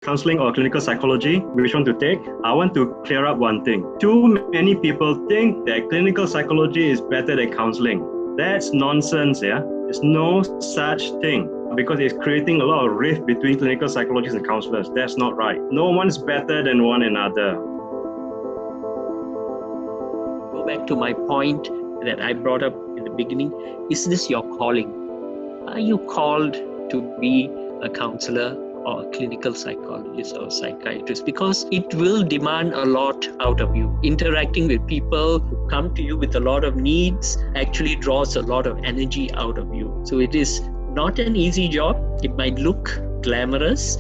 counselling or clinical psychology, which one to take, I want to clear up one thing. Too many people think that clinical psychology is better than counselling. That's nonsense, yeah? There's no such thing because it's creating a lot of rift between clinical psychologists and counsellors. That's not right. No one's better than one another. Go back to my point that I brought up in the beginning. Is this your calling? Are you called to be a counsellor or a clinical psychologist or psychiatrist? Because it will demand a lot out of you. Interacting with people who come to you with a lot of needs actually draws a lot of energy out of you. So it is not an easy job. It might look glamorous,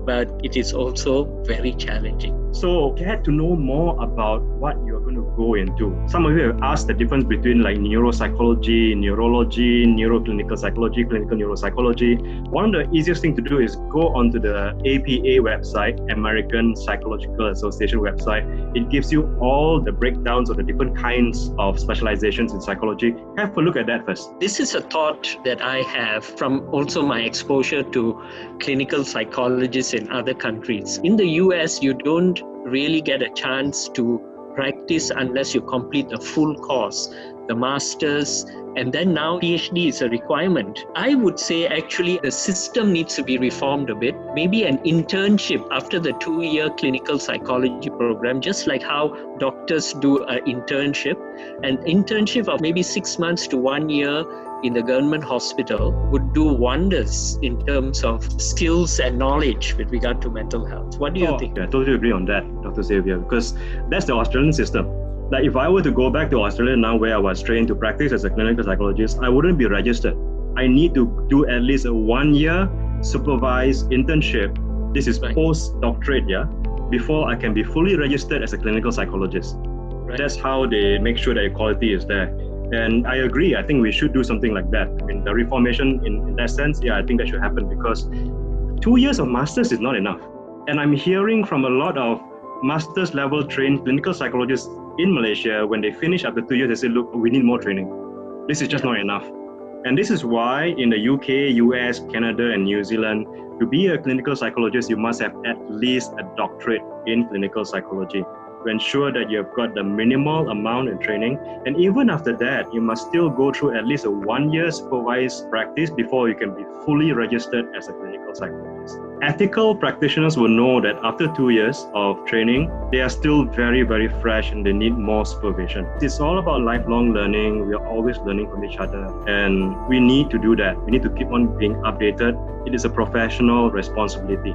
but it is also very challenging. So get to know more about what you're going to go into. Some of you have asked the difference between like neuropsychology, neurology, neuroclinical psychology, clinical neuropsychology. One of the easiest things to do is go onto the APA website, American Psychological Association website. It gives you all the breakdowns of the different kinds of specializations in psychology. Have a look at that first. This is a thought that I have from also my exposure to clinical psychologists in other countries. In the US, you don't really get a chance to practice unless you complete a full course, the master's, and then now PhD is a requirement. I would say actually the system needs to be reformed a bit. Maybe an internship after the 2-year clinical psychology program, just like how doctors do an internship. An internship of maybe 6 months to 1 year in the government hospital would do wonders in terms of skills and knowledge with regard to mental health. What do you think? I totally agree on that, Dr. Xavier, because that's the Australian system. Like if I were to go back to Australia now where I was trained to practice as a clinical psychologist, I wouldn't be registered. I need to do at least a 1-year supervised internship. This is post-doctorate, before I can be fully registered as a clinical psychologist. Right. That's how they make sure that equality is there. And I agree, I think we should do something like that. I mean, the reformation in that sense, I think that should happen because 2 years of masters is not enough. And I'm hearing from a lot of master's level trained clinical psychologists in Malaysia, when they finish after 2 years, they say, look, we need more training. This is just not enough. And this is why in the UK, US, Canada, and New Zealand, to be a clinical psychologist, you must have at least a doctorate in clinical psychology to ensure that you've got the minimal amount of training. And even after that, you must still go through at least a 1-year supervised practice before you can be fully registered as a clinical psychologist. Ethical practitioners will know that after 2 years of training, they are still very, very fresh and they need more supervision. It's all about lifelong learning. We are always learning from each other and we need to do that. We need to keep on being updated. It is a professional responsibility.